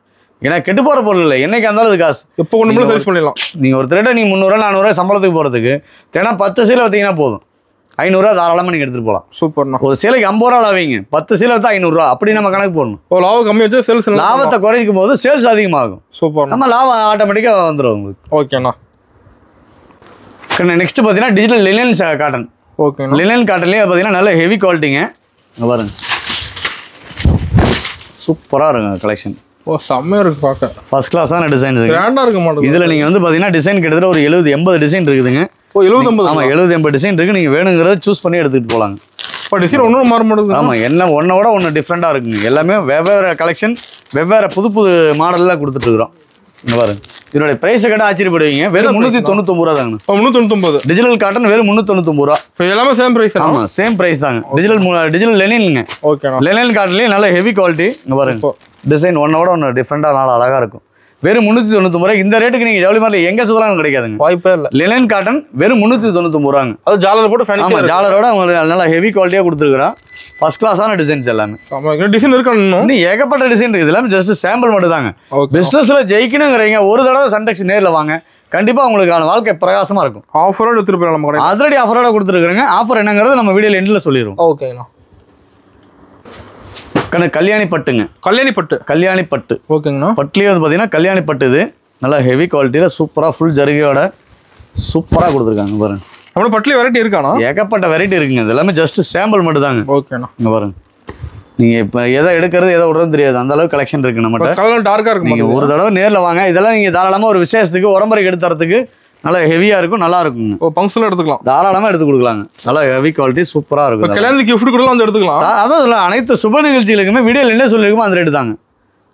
ஏன்னா கெட்டு போகிற பொருள் இல்லை. என்னைக்கு இருந்தாலும் அது காசு. எப்போ ஒன்று சர்வீஸ் பண்ணிடலாம். நீங்கள் ஒரு திரட்ட நீங்கள் 300 400 சம்பளத்துக்கு போகிறதுக்கு தினம் 10 சீலை வைத்தீங்கன்னா போதும். 500 தாராளமாக நீங்கள் எடுத்துகிட்டு போகலாம். சூப்பர்ண்ணா. ஒரு சேலைக்கு 50 ரூபா லாவீங்க, 10 சீலை வைத்தா 500 அப்படி நம்ம கணக்கு போடணும். லாபம் கம்மி வச்சு சேல்ஸ் லாபத்தை குறைக்கும் போது சேல்ஸ் அதிகமாகும். சூப்பர். நம்ம லாபம் ஆட்டோமேட்டிக்காக வந்துடும் உங்களுக்கு. ஓகேண்ணா. நெக்ஸ்ட் பார்த்தீங்கன்னா டிஜிட்டல் லினன் காட்டன். ஓகேண்ணா. லினன் காட்டன்லேயே பார்த்தீங்கன்னா நல்ல ஹெவி குவாலிட்டிங்க. பாருங்க, சூப்பராக இருக்கும் கலெக்ஷன். ஓ செம்மையாக இருக்குது பார்க்க. ஃபர்ஸ்ட் கிளாஸான டிசைன். கிராண்டாக இருக்க மாட்டேங்குது. இதில் நீங்கள் வந்து பார்த்தீங்கன்னா டிசைன் கிட்டத்தட்ட ஒரு 70-80 டிசைன் இருக்குதுங்க. ஓ 70-80. ஆமாம், 70-80 டிசைன் இருக்குது. நீங்கள் வேணுங்கிறத சூஸ் பண்ணி எடுத்துகிட்டு போகலாங்க. இப்போ டிசைன் ஒன்றும் மாற மாட்டேங்குது. ஆமாம், என்ன ஒன்றோட ஒன்று டிஃப்ரெண்ட்டாக இருக்குங்க. எல்லாமே வெவ்வேறு கலெக்ஷன், வெவ்வேறு புது புது மாடலில் கொடுத்துட்ருக்குறோம். இங்கே பாருங்க, இதனுடைய ப்ரைஸை கேட்டால் ஆச்சரியப்படுவீங்க. வெறும் 399 ரூபா தாங்க. 399. டிஜிட்டல் காட்டன் வெறும் 399 ரூபா. இப்போ எல்லாமே சேம் ப்ரைஸ். ஆமாம், சேம் ப்ரைஸ் தாங்க. டிஜிட்டல் லெனின்ங்க. ஓகேண்ணா. லெனின் காட்டன்லேயே நல்ல ஹெவி குவாலிட்டி. இங்கே பாருங்க, டிசைன் ஒன்றோட ஒன்று டிஃப்ரெண்ட்டாக நல்லா அழகாக இருக்கும். வெறும் 399 ரூபா. இந்த ரேட்டுக்கு நீங்கள் ஜவுளி மார்ல எங்கே சுத்தலாம் கிடைக்காதுங்க. வாய்ப்பே இல்லை. லினன் காட்டன் வெறும் 399 ரூபாங்க. அது ஜாலர் போட்டு ஃபேன்சி. ஆமாம், ஜாலரோட உங்களுக்கு நல்லா ஹெவி குவாலிட்டியாக கொடுத்துருக்குறோம். ஃபர்ஸ்ட் கிளாஸான டிசைன்ஸ் எல்லாமே. டிசைன் இருக்கணும். இன்னும் ஏகப்பட்ட டிசைன் இருக்குது. எல்லாமே ஜஸ்ட் சாம்பிள் மட்டும் தாங்க. பிஸ்னஸில் ஜெயிக்கணுங்கிறீங்க, ஒரு தடவை சன்டெக்ஸ் நேரில் வாங்க. கண்டிப்பாக உங்களுக்கான வாழ்க்கை பிரகாசமாக இருக்கும். ஆஃபரோட எடுத்துகிட்டு போயிடலாம். நம்ம ஆல்ரெடி ஆஃபரோட கொடுத்துருக்குறேங்க. ஆஃபர் என்னங்கிறது நம்ம வீடியோவில் எண்டில் சொல்லிடுவோம். ஓகேண்ணா. கல்யாணி பட்டுங்க. கல்யாணி பட்டு. ஓகேங்கண்ணா. பட்டுலேயே வந்து பார்த்தீங்கன்னா கல்யாணி பட்டு. இது நல்லா ஹெவி குவாலிட்டியில் சூப்பராக ஃபுல் ஜரிகையோட சூப்பராக கொடுத்துருக்காங்க. பாருங்க, நம்மளோட பட்டுலேயே வெரைட்டி இருக்காண்ணா. ஏகப்பட்ட வெரைட்டி இருக்குங்க. இது எல்லாமே ஜஸ்ட் சாம்பிள் மட்டும் தாங்க. ஓகேண்ணா. இங்கே பாருங்க, நீங்கள் இப்போ எதை எடுக்கிறது எதை விடுறது தெரியாது, அந்த அளவுக்கு கலெக்ஷன் இருக்குது நம்மகிட்ட. கலர் டார்க்காக இருக்கும். நீங்கள் ஒரு தடவை நேரில் வாங்க. இதெல்லாம் நீங்கள் தாராளமாக ஒரு விசேஷத்துக்கு உரம்பரைக்கு எடுத்து தரத்துக்கு நல்லா ஹெவியாக இருக்கும், நல்லா இருக்குங்க. ஃபங்க்ஷனில் எடுத்துக்கலாம், தாராளமாக எடுத்து கொடுக்கலாங்க. நல்லா ஹெவி குவாலிட்டி சூப்பராக இருக்கும். கல்யாணத்துக்கு கிஃப்ட் கூட வந்து எடுத்துக்கலாம். அதான் சொல்ல, அனைத்து சுப நிகழ்ச்சிகளுக்குமே வீடியோவில் என்ன சொல்லியிருக்குமோ அந்த ரேட்டு தாங்க.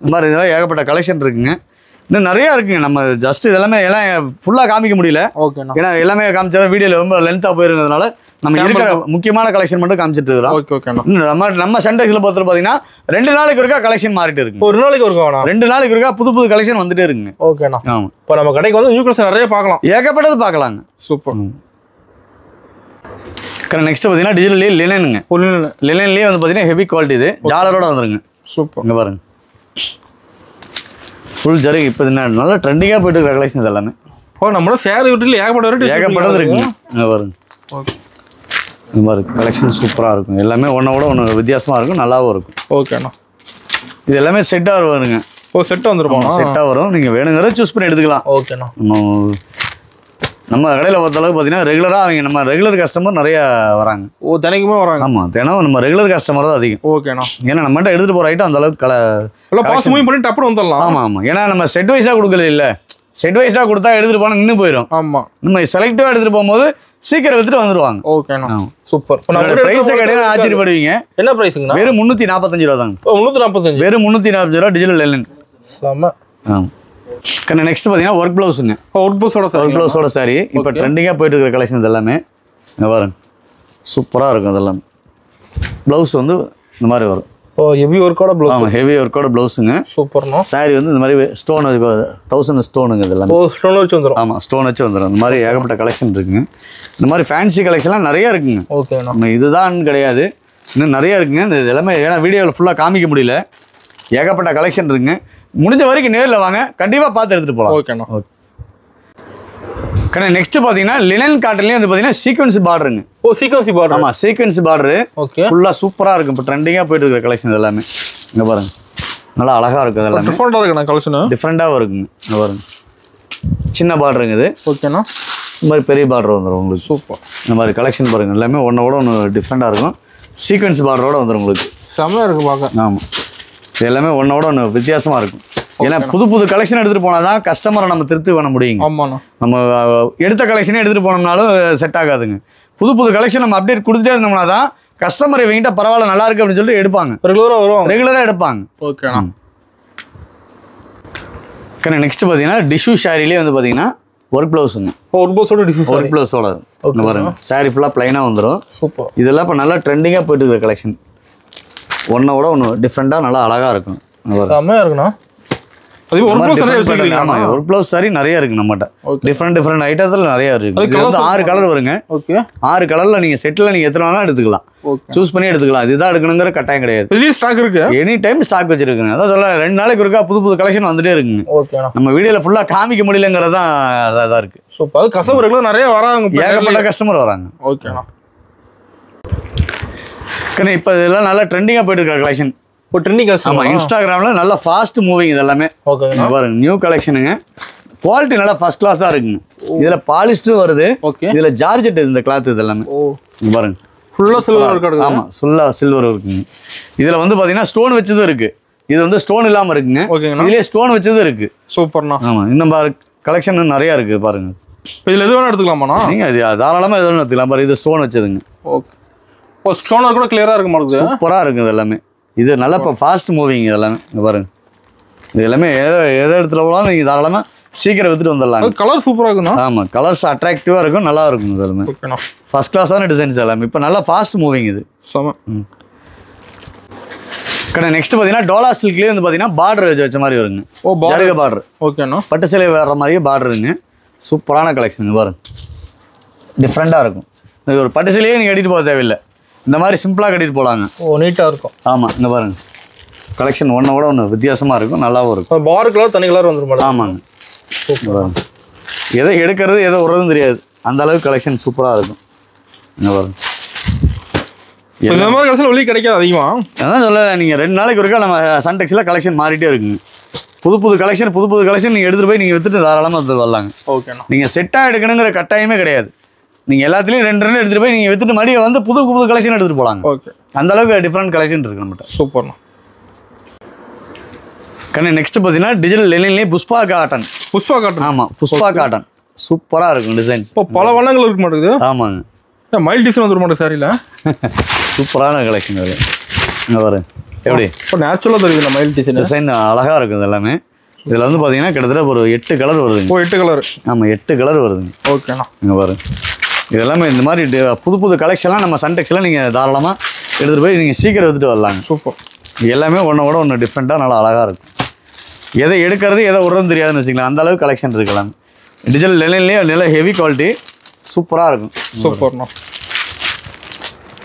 இந்த மாதிரி இதெல்லாம் ஏகப்பட்ட கலெக்ஷன் இருக்குங்க. இன்னும் நிறையா இருக்குங்க. நம்ம ஜஸ்ட் இதெல்லாமே எல்லாம் ஃபுல்லாக காமிக்க முடியல. ஓகேண்ணா. ஏன்னா எல்லாமே காமிச்சா வீடியோவில் ரொம்ப லென்த்தாக போயிருக்கிறதுனால நம்ம இருக்கிற முக்கியமான கலெக்ஷன் மட்டும் காமிச்சிட்டு இருக்கிறோம். ஓகேண்ணா. நம்ம சண்டேஸ்ல பொறுத்த பார்த்தீங்கன்னா 2 நாளைக்கு ஒருக்கா கலெக்ஷன் மாறிட்டு இருக்கு. ஒரு நாளைக்கு ஒருக்கா 2 நாளைக்கு ஒருக்கா புது கலெக்ஷன் வந்துட்டே இருக்குங்க. ஓகேண்ணா. ஆமாம், இப்போ நம்ம கடைக்கு வந்து நியூ கலெக்ஷன் நிறைய பார்க்கலாம். ஏகப்பட்டது பார்க்கலாங்க. சூப்பர். நெக்ஸ்ட் பார்த்தீங்கன்னா டிஜிட்டல்லே லினனுங்க. லினன்லேயே வந்து பார்த்தீங்கன்னா ஹெவி குவாலிட்டி. இது ஜாலரோட வந்துருங்க. சூப்பர். இங்கே பாருங்க, ஃபுல் ஜரிகை. இப்போ நல்லா ட்ரெண்டிங்காக போயிட்டு இருக்கிற கலெக்ஷன் இது எல்லாமே. நம்மளோட சேரீ வீட்டில் ஏகப்பட்டது இருக்குங்க. இங்கே பாருங்க, இந்த மாதிரி கலெக்ஷன் சூப்பராக இருக்கும். எல்லாமே ஒன்றோட ஒன்று வித்தியாசமாக இருக்கும், நல்லாவும் இருக்கும். ஓகேண்ணா. இது எல்லாமே செட்டாக வருங்க. செட்டாக வந்துருப்போம். செட்டாக வரும். நீங்கள் வேணுங்கிறத சூஸ் பண்ணி எடுத்துக்கலாம். ஓகேண்ணா. நம்ம கடையில் பொறுத்தளவுக்கு பார்த்தீங்கன்னா ரெகுலராக அவங்க நம்ம ரெகுலர் கஸ்டமர் நிறையா வராங்க. தினைக்குமே வராங்க. ஆமாம், தினம் நம்ம ரெகுலர் கஸ்டமர் தான் அதிகம். ஓகேண்ணா. ஏன்னா நம்மகிட்ட எடுத்துகிட்டு போகிற ஐட்டம் அந்த அளவுக்கு பாஸ் மூவ் பண்ணிட்டு அப்புறம் வந்துடலாம். ஆமாம். ஏன்னா நம்ம செட் வைஸாக கொடுக்கல. இல்லை, செட் வைஸாக கொடுத்தா எடுத்துகிட்டு போனால் நின்று போயிடும். ஆமாம், நம்ம செலக்டிவாக எடுத்துகிட்டு போகும்போது சீக்கிரம் எடுத்துட்டு வந்துடுவாங்க. ஓகேண்ணா. சூப்பர். பிரைஸ் கிடையாது, ஆச்சரியப்படுவீங்க. என்ன பிரைஸுங்கண்ணா? வெறும் 345 ரூபா தாங்க. 345. வெறும் 345 ரூபா டிஜிட்டல் லினன். செம. நெக்ஸ்ட் பார்த்தீங்கன்னா ஒர்க் ப்ளவுஸுங்க. ஒர்க் ப்ளவுஸோட சாரி இப்போ ட்ரெண்டிங்காக போயிட்டு இருக்கிற கலெக்ஷன் இது எல்லாமே. இங்கே பாருங்க, சூப்பராக இருக்கும். அதெல்லாம் ப்ளவுஸ் வந்து இந்த மாதிரி வரும். ஹெவி ஒர்க்கோட ப்ளவுஸ். ஆமாம், ஹெவி ஒர்க்கோட ப்ளவுஸுங்க. சூப்பர்ண்ணா. சாரி வந்து இந்த மாதிரி ஸ்டோன் 1000 ஸ்டோனுங்க. இதெல்லாம் ஸ்டோன் வச்சு வந்துடும். ஆமாம், ஸ்டோன் வச்சு வந்துடும். இந்த மாதிரி ஏகப்பட்ட கலெக்ஷன் இருக்குங்க. இந்த மாதிரி ஃபேன்சி கலெக்ஷன்லாம் நிறையா இருக்குங்க. ஓகேண்ணா. நம்ம இதுதான் கிடையாது, இன்னும் நிறையா இருக்குங்க. இது எல்லாமே ஏன்னா வீடியோவில் ஃபுல்லாக காமிக்க முடியல. ஏகப்பட்ட கலெக்ஷன் இருக்குங்க. முடிஞ்ச வரைக்கும் நேரில் வாங்க, கண்டிப்பாக பார்த்து எடுத்துகிட்டு போகலாம். ஓகேண்ணா. நெக்ஸ்ட் பார்த்தீங்கன்னா லினன் காட்டன்லேயே வந்து பார்த்தீங்கன்னா சீக்வன்ஸ் பார்டருங்க. Sequins border. ஆமாம், சீக்வன்ஸ் பார்டரு. ஓகே, ஃபுல்லாக சூப்பராக இருக்கும். இப்போ ட்ரெண்டிங்காக போயிட்டு இருக்கிற கலெக்ஷன் எல்லாமே. இங்கே பாருங்க, நல்லா அழகாக இருக்குது. அதெல்லாம் டிஃப்ரெண்ட்டாக இருக்குண்ணா கலெக்ஷன். டிஃப்ரெண்ட்டாகவும் இருக்குங்க. இங்கே பாருங்க, சின்ன பார்டருங்க இது. ஓகேண்ணா. இந்த மாதிரி பெரிய பார்டர் வந்துடும் உங்களுக்கு. சூப்பர். இந்த மாதிரி கலெக்ஷன் பாருங்கள், எல்லாமே ஒன்றோட ஒன்று டிஃப்ரெண்ட்டாக இருக்கும். சீக்வன்ஸ் பார்டரோட வந்துடும் உங்களுக்கு. செம்மையாக இருக்குது பார்க்க. ஆமாம், இது எல்லாமே ஒன்றோட ஒன்று வித்தியாசமாக இருக்கும். ஏன்னா புது கலெக்ஷன் எடுத்துகிட்டு போனால் தான் கஸ்டமரை நம்ம திருப்தி பண்ண முடியுங்க. ஆமாண்ணா. நம்ம எடுத்த கலெக்ஷனே எடுத்துகிட்டு போனோம்னாலும் செட் ஆகாதுங்க. புது கலெக்ஷன் நம்ம அப்டேட் கொடுத்துட்டே இருந்தோம்னா தான் கஸ்டமர் இவங்கிட்ட பரவாயில்ல நல்லா இருக்கு அப்படின்னு சொல்லிட்டு எடுப்பாங்க. ரெகுலராக எடுப்பாங்க. ஓகேண்ணா. நெக்ஸ்ட் பார்த்தீங்கன்னா டிஷ்யூ ஷாரிலே வந்து பார்த்தீங்கன்னா ஒர்க் ப்ளவுஸுங்க. ஒர்க் ப்ளவுஸோட டிசைன். ஒர்க் ப்ளவுஸோட இந்த பாருங்க. சாரி ஃபுல்லாக ப்ளைனாக வந்துடும். சூப்பர். இதெல்லாம் இப்போ நல்லா ட்ரெண்டிங்காக போயிட்டு இருக்கிற கலெக்ஷன். ஒன்னோட ஒன்று டிஃப்ரெண்ட்டாக நல்லா அழகாக இருக்கும். செம்மையாக இருக்குண்ணா. அது ஒர்க் ப்ளவுஸ் நிறைய வச்சிருக்கீங்க. ஆமா, ஒர்க் ப்ளவுஸ் சாரி நிறைய இருக்கு நம்மட்ட. டிஃப்ரெண்ட் ஐட்டத்துல நிறைய இருக்கு. இது வந்து 6 கலர் வருங்க. ஓகே. 6 கலர்ல நீங்க செட்ல நீங்க எத்தனை வேணாலும் எடுத்துக்கலாம். சூஸ் பண்ணி எடுத்துக்கலாம். இதுதான் எடுக்கணுங்கிற கட்டாயம் கிடையாது. இதுல ஸ்டாக் இருக்கு. எனி டைம் ஸ்டாக் வச்சிருக்குங்க. அதான் சொல்ல 2 நாளைக்கு ஒருக்கா புது கலெக்ஷன் வந்துட்டே இருக்குங்க. ஓகேண்ணா. நம்ம வீடியோல ஃபுல்லா காமிக்க முடியலங்கிறது தான் அதான் இருக்கு. சூப்பர். அது கஸ்டமர்கள் நிறைய வராங்க. ஏகப்பட்ட கஸ்டமர் வராங்க. ஓகேண்ணா. இப்போ இதெல்லாம் நல்லா ட்ரெண்டிங்கா போயிட்டு இருக்க கலெக்ஷன். இப்போ ட்ரெண்டிங் கலெக்ஷன். ஆமா, இன்ஸ்டாகிராம்ல நல்லா ஃபாஸ்ட் மூவிங் இது எல்லாமே. ஓகேங்க. பாருங்க நியூ கலெக்ஷனுங்க. குவாலிட்டி நல்லா ஃபர்ஸ்ட் கிளாஸா இருக்குங்க. இதுல பாலிஸ்டர் வருது. ஓகே. இதுல ஜார்ஜெட் இந்த கிளாத் இது எல்லாமே. ஓ பாருங்க ஃபுல்லா சில்வர் ஒர்க் இருக்கு. ஆமா, ஃபுல்லா சில்வர் இருக்குங்க. இதுல வந்து பாத்தீங்கன்னா ஸ்டோன் வச்சதும் இருக்கு. இது வந்து ஸ்டோன் இல்லாம இருக்குங்க. ஓகேங்கண்ணா. இதுலயே ஸ்டோன் வச்சதும் இருக்கு. சூப்பர்ண்ணா. ஆமா, இன்னும் கலெக்ஷன் நிறைய இருக்கு பாருங்க. இதுல எது வேணா எடுத்துக்கலாமாண்ணா? நீங்க இது தாராளமா எது வேணா எடுத்துக்கலாம். பாருங்க இது ஸ்டோன் வச்சதுங்க. ஓகே. ஓ ஸ்டோன் கூட கிளியரா இருக்க மாட்டேங்குது. சூப்பரா இருக்கு இது எல்லாமே. இது நல்லா இப்போ ஃபாஸ்ட் மூவிங் எல்லாமே. இங்க பாருங்க இது எல்லாமே எதை இடத்துல போனாலும் நீங்கள் தாராளமாக சீக்கிரம் வித்துட்டு வந்துடலாம். கலர் சூப்பராக இருக்குண்ணா. ஆமாம், கலர்ஸ் அட்ராக்டிவாக இருக்கும், நல்லா இருக்கும் இது எல்லாமே. ஓகேண்ணா. ஃபர்ஸ்ட் கிளாஸான டிசைன்ஸ் எல்லாமே இப்போ நல்லா ஃபாஸ்ட் மூவிங் இது. செம. நெக்ஸ்ட் பார்த்தீங்கன்னா டோலா சில்க்லேயே வந்து பார்த்தீங்கன்னா பார்டர் வச்ச மாதிரி வருங்க. ஓ ஜருக பார்டர். ஓகேண்ணா. பட்டு சிலை வர்ற மாதிரியே பார்டருங்க. சூப்பரான கலெக்ஷன் பாருங்க. டிஃப்ரெண்ட்டாக இருக்கும். இது ஒரு பட்டு சிலையே நீங்கள் கட்டிட்டு போக தேவையில்லை. இந்த மாதிரி சிம்பிளாக கட்டிட்டு போகலாங்க. ஓ நீட்டாக இருக்கும். ஆமாம், இங்கே பாருங்க கலெக்ஷன் ஒன்றோட ஒன்று வித்தியாசமாக இருக்கும், நல்லாவும் இருக்கும். பார் கலர் தனி கலர் வந்துடும். ஆமாங்க. எதை எடுக்கிறது எதை விடுறதும் தெரியாது, அந்த அளவுக்கு கலெக்ஷன் சூப்பராக இருக்கும். இங்கே பாருங்க இந்த மாதிரி கலெக்ஷன் வெளியே கிடைக்காது அதிகமாக. அதான் சொல்ல, நீங்கள் 2 நாளைக்கு ஒருக்கா நம்ம சன்டெக்ஸில் கலெக்ஷன் மாறிட்டே இருக்குங்க. புது கலெக்ஷன் நீங்கள் எடுத்துகிட்டு போய் நீங்கள் விற்றுட்டு தாராளமாக எடுத்து வரலாங்க. ஓகேண்ணா. நீங்கள் செட்டாக எடுக்கணுங்கிற கட்டாயமே கிடையாது. நீங்கள் எல்லாத்துலேயும் 2 எடுத்துகிட்டு போய் நீங்கள் விற்றுட்டு மறுபடியும் வந்து புது கலெக்ஷன் எடுத்துகிட்டு போகலாங்க. ஓகே. அந்த அளவுக்கு டிஃப்ரெண்ட் கலெக்ஷன் இருக்குது நம்மகிட்ட. சூப்பர்ண்ணா. நெக்ஸ்ட் பார்த்தீங்கன்னா டிஜிட்டல் லெனின்லேயே புஷ்பா காட்டன். புஷ்பா காட்டன். ஆமாம், புஷ்பா காட்டன் சூப்பராக இருக்கும் டிசைன்ஸ். இப்போ பல வண்ணங்கள் இருக்க மாட்டேங்குது. ஆமாங்க, மைல் டிசைன் வந்துட மாட்டேன் சாரியில். சூப்பரான கலெக்ஷன் அது. இங்கே பாருங்க எப்படி இப்போ நேச்சுரலாக தெரியுது மைல் டிசைன் அழகாக இருக்கும். இது எல்லாமே இதில் வந்து பார்த்தீங்கன்னா கிட்டத்தட்ட ஒரு 8 கலர் வருதுங்க. ஓ 8 கலர். ஆமாம், 8 கலர் வருதுங்க. ஓகேண்ணா. இங்கே பாருங்க இது எல்லாமே இந்த மாதிரி புது கலெக்ஷன்லாம் நம்ம சன்டெக்ஸில் நீங்கள் தாராளமாக எடுத்துகிட்டு போய் நீங்கள் சீக்கிரம் எடுத்துகிட்டு வரலாங்க. சூப்பர். எல்லாமே ஒன்றோட ஒன்று டிஃப்ரெண்ட்டாக நல்லா அழகாக இருக்கும். எதை எடுக்கிறது எதை விடுறதுன்னு தெரியாதுன்னு வச்சுக்கலாம், அந்த அளவுக்கு கலெக்ஷன் இருக்கலாம். டிஜிட்டல் லெனின்லேயே நல்ல ஹெவி குவாலிட்டி சூப்பராக இருக்கும். சூப்பர்ண்ணா.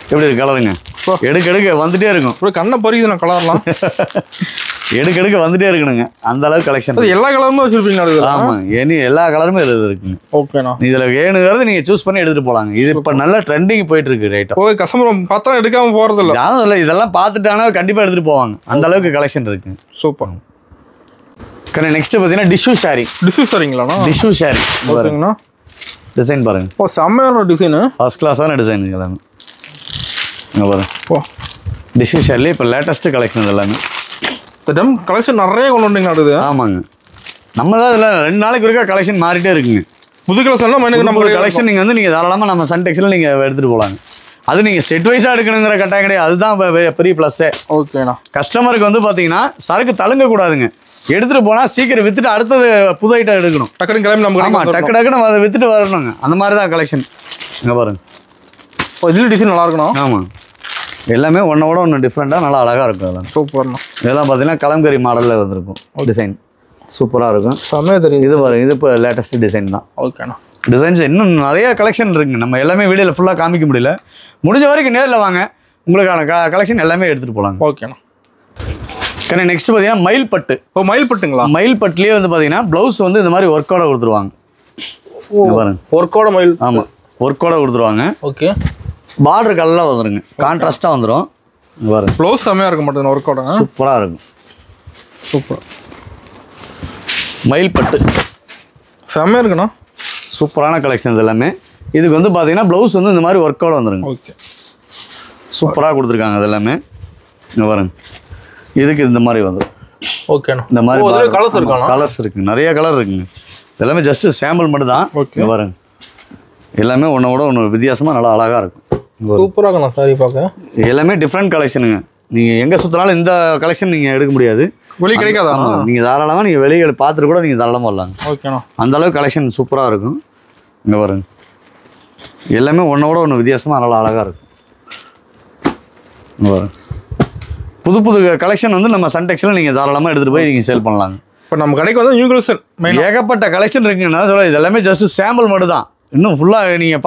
எப்படி இருக்கு கலருங்க? எடுக்க வந்துட்டே இருக்கும். இப்போ கண்ணை பறிக்குது நான் கலர்லாம். எடுக்க வந்துட்டே இருக்கணுங்க, அந்த அளவுக்கு கலெக்ஷன். எல்லா கலருமே வச்சிருப்பீங்களா? ஆமாம், எல்லா கலருமே இதில் இருக்குங்க. ஓகேண்ணா. இதில் வேணுங்கிறது நீங்கள் சூஸ் பண்ணி எடுத்துகிட்டு போகலாங்க. இது இப்போ நல்லா ட்ரெண்டிங் போயிட்டு இருக்கு. ரைட்டா ஓ கஸ்டமர் பார்த்தா எடுக்காமல் போகிறது இல்லை. யாரும் இல்லை, இதெல்லாம் பார்த்துட்டானா கண்டிப்பாக எடுத்துகிட்டு போவாங்க, அந்த அளவுக்கு கலெக்ஷன் இருக்குங்க. சூப்பர். நெக்ஸ்ட் பார்த்தீங்கன்னா டிஷ்யூ சாரி. டிஷ்யூ சாரிங்களாண்ணா? டிஷ்யூ சாரி ஓகேங்கண்ணா. டிசைன் பாருங்க. ஓ செம்மையான டிசைனு. ஃபர்ஸ்ட் கிளாஸான டிசைன் எல்லாமே. இங்கே பாருங்க. ஓ டிஷ்யூ சாரிலே இப்போ லேட்டஸ்ட்டு கலெக்ஷன் எல்லாமே. கலெக்ஷன் நிறைய கொண்டு வந்தீங்க அடுது. ஆமாங்க, நம்ம தான் இதில் 2 நாளைக்கு ஒருக்கா கலெக்ஷன் மாறிட்டே இருக்குங்க. புது கலெக்ஷன்லாம் நம்ம கலெக்ஷன் நீங்கள் வந்து நீங்கள் தாராளமாக நம்ம சன்டெக்ஸில் நீங்கள் எடுத்துகிட்டு போகலாங்க. அது நீங்கள் செட் வைஸாக எடுக்கணுங்கிற கட்டாயம் கிடையாது, அதுதான் பெரிய ப்ளஸ்ஸே. ஓகேண்ணா. கஸ்டமருக்கு வந்து பார்த்தீங்கன்னா சரக்கு தழுங்கக்கூடாதுங்க. எடுத்துகிட்டு போனால் சீக்கிரம் விற்றுட்டு அடுத்தது புது ஐட்டம் எடுக்கணும். டக்குனு கிளம்பி நம்ம ஆமாம், டக்குன்னு அதை விற்றுட்டு வரணுங்க. அந்த மாதிரி தான் கலெக்ஷன். இங்கே பாருங்க. ஓ இதில் டிசைன் நல்லா இருக்கணும். ஆமாம், எல்லாமே ஒன்றோட ஒன்று டிஃப்ரெண்ட்டாக நல்லா அழகாக இருக்கும். அதெல்லாம் சூப்பர்ண்ணா. இதெல்லாம் பார்த்தீங்கன்னா கலம்கரி மாடலில் வந்திருக்கும் டிசைன். சூப்பராக இருக்கும். செம்மையாக தெரியும். இது பாருங்க, இது இப்போ லேட்டஸ்ட் டிசைன் தான். ஓகேண்ணா. டிசைன்ஸ் இன்னும் நிறைய கலெக்ஷன் இருக்குங்க. நம்ம எல்லாமே வீடியோவில் ஃபுல்லாக காமிக்க முடியல. முடிஞ்ச வரைக்கும் நேரில் வாங்க, உங்களுக்கான கலெக்ஷன் எல்லாமே எடுத்துகிட்டு போகலாங்க. ஓகேண்ணா. நெக்ஸ்ட் பார்த்தீங்கன்னா மயில் பட்டு. இப்போ மயில் பட்டுங்களா? மயில் பட்டுலேயே வந்து பார்த்தீங்கன்னா ப்ளவுஸ் வந்து இந்த மாதிரி ஒர்க்கோட கொடுத்துருவாங்க. பாருங்க, ஒர்க்கோட மயில். ஆமாம், ஒர்க்கோட கொடுத்துருவாங்க. ஓகே. பார்டர் கலராக வந்துருங்க, கான்ட்ராஸ்ட்டாக வந்துடும். பாருங்க ப்ளவுஸ் செம்மையாக இருக்க மாட்டேங்குது, ஒர்க்கோட சூப்பராக இருக்கும். சூப்பர். மயில் பட்டு செம்மையாக இருக்குண்ணா. சூப்பரான கலெக்ஷன் இது எல்லாமே. இதுக்கு வந்து பார்த்தீங்கன்னா ப்ளவுஸ் வந்து இந்த மாதிரி ஒர்க்கோட வந்துருங்க. ஓகே. சூப்பராக கொடுத்துருக்காங்க அது எல்லாமே. இங்கே பாருங்க, இதுக்கு இந்த மாதிரி வந்துடும். ஓகேண்ணா. இந்த மாதிரி கலர்ஸ் இருக்காண்ணா? கலர்ஸ் இருக்குங்க, நிறைய கலர் இருக்குங்க. எல்லாமே ஜஸ்ட்டு சாம்பிள் மட்டும் தான். ஓகே. பாருங்க, எல்லாமே ஒன்றோட ஒன்று வித்தியாசமாக நல்லா அழகாக இருக்கும். சூப்பராக இருக்குண்ணா சாரி பார்க்க. எல்லாமே டிஃப்ரெண்ட் கலெக்ஷனுங்க. நீங்கள் எங்கே சுற்றினாலும் இந்த கலெக்ஷன் நீங்கள் எடுக்க முடியாது. வெளியே கிடைக்காதா? நீங்கள் தாராளமாக நீங்கள் வெளியே பார்த்துட்டு கூட நீங்கள் தாராளமாக வரலாங்க. ஓகேண்ணா. அந்தளவுக்கு கலெக்ஷன் சூப்பராக இருக்கும். இங்கே பாருங்க, எல்லாமே ஒன்றோட ஒன்று வித்தியாசமாக நல்லா அழகாக இருக்கும். இங்கே பாருங்க, புது புது கலெக்ஷன் வந்து நம்ம சன்டெக்ஸில் நீங்கள் தாராளமாக எடுத்துகிட்டு போய் நீங்கள் சேல் பண்ணலாங்க. இப்போ நம்ம கடைக்கு வந்து நியூ கலெக்ஷன் ஏகப்பட்ட கலெக்ஷன் இருக்குங்கன்னா சொல்ல, இது எல்லாமே ஜஸ்ட் சாம்பிள் மட்டும் தான். இன்னும் ஃபுல்லாக நீங்கள்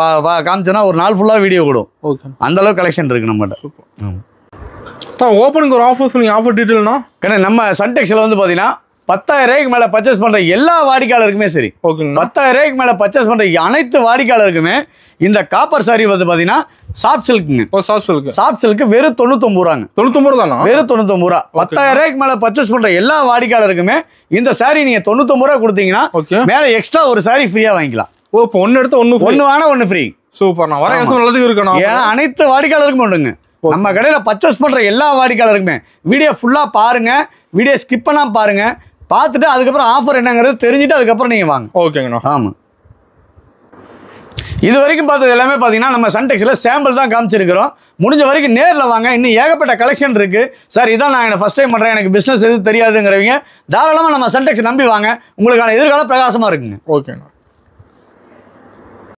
காமிச்சோன்னா ஒரு நாள் ஃபுல்லாக வீடியோ கொடுக்கும். ஓகே, அந்தளவுக்கு கலெக்ஷன் இருக்குது நம்மகிட்ட. சூப்பர். ஓப்பனுக்கு ஒரு ஆஃபர்ஸ், நீங்கள் ஆஃபர் டீட்டெயில்னா? ஏன்னா நம்ம சன்டெக்ஸில் வந்து பார்த்தீங்கன்னா 10,000 ரூபாய்க்கு மேலே பர்ச்சேஸ் பண்ணுற எல்லா வாடிக்கையாளருக்குமே சரி, ஓகேங்க, 10,000 ரூபாய்க்கு மேலே பர்ச்சேஸ் பண்ணுற அனைத்து வாடிக்கையாளருக்குமே இந்த காப்பர் சாரி வந்து பார்த்தீங்கன்னா சாஃப்ட் சில்க்குங்க. சாஃப்ட் சில்க், சாஃப்ட் சில்க்கு வெறும் 99 ரூபாங்க. 99 தானா? வெறும் 99 ரூபா. 10,000 ரூபாய்க்கு மேலே பர்ச்சேஸ் பண்ணுற எல்லா வாடிக்கையாளருக்குமே இந்த சாரி நீங்கள் 99 ரூபா கொடுத்தீங்கன்னா மேலே எக்ஸ்ட்ரா ஒரு சாரி ஃப்ரீயாக வாங்கிக்கலாம். ஓ, இப்போ ஒன்று எடுத்து ஒன்று வாங்க, ஒன்று ஃப்ரீ. சூப்பர்ண்ணா. வர கஸ்டமர் நல்லதுக்கு இருக்கணும். ஏன்னா அனைத்து வாடிக்கையாளருக்கும் உண்டுங்க. நம்ம கடையில் பர்ச்சேஸ் பண்ணுற எல்லா வாடிக்கையாளருக்குமே வீடியோ ஃபுல்லாக பாருங்கள், வீடியோ ஸ்கிப் பண்ணாமல் பாருங்கள், பார்த்துட்டு அதுக்கப்புறம் ஆஃபர் என்னங்கிறது தெரிஞ்சுட்டு அதுக்கப்புறம் நீங்கள் வாங்க. ஓகேங்கண்ணா. ஆமாம், இது வரைக்கும் பார்த்தது எல்லாமே பார்த்தீங்கன்னா நம்ம சன்டெக்ஸில் சாம்பிள் தான் காமிச்சிருக்கிறோம். முடிஞ்ச வரைக்கும் நேரில் வாங்க, இன்னும் ஏகப்பட்ட கலெக்ஷன் இருக்குது. சார் இதான் நான் ஃபஸ்ட் டைம் பண்ணுறேன், எனக்கு பிஸ்னஸ் எதுவும் தெரியாதுங்கிறவங்க தாராளமாக நம்ம சன்டெக்ஸ் நம்பி வாங்க, உங்களுக்கான எதிர்காலம் பிரகாசமாக இருக்குங்க. ஓகேண்ணா.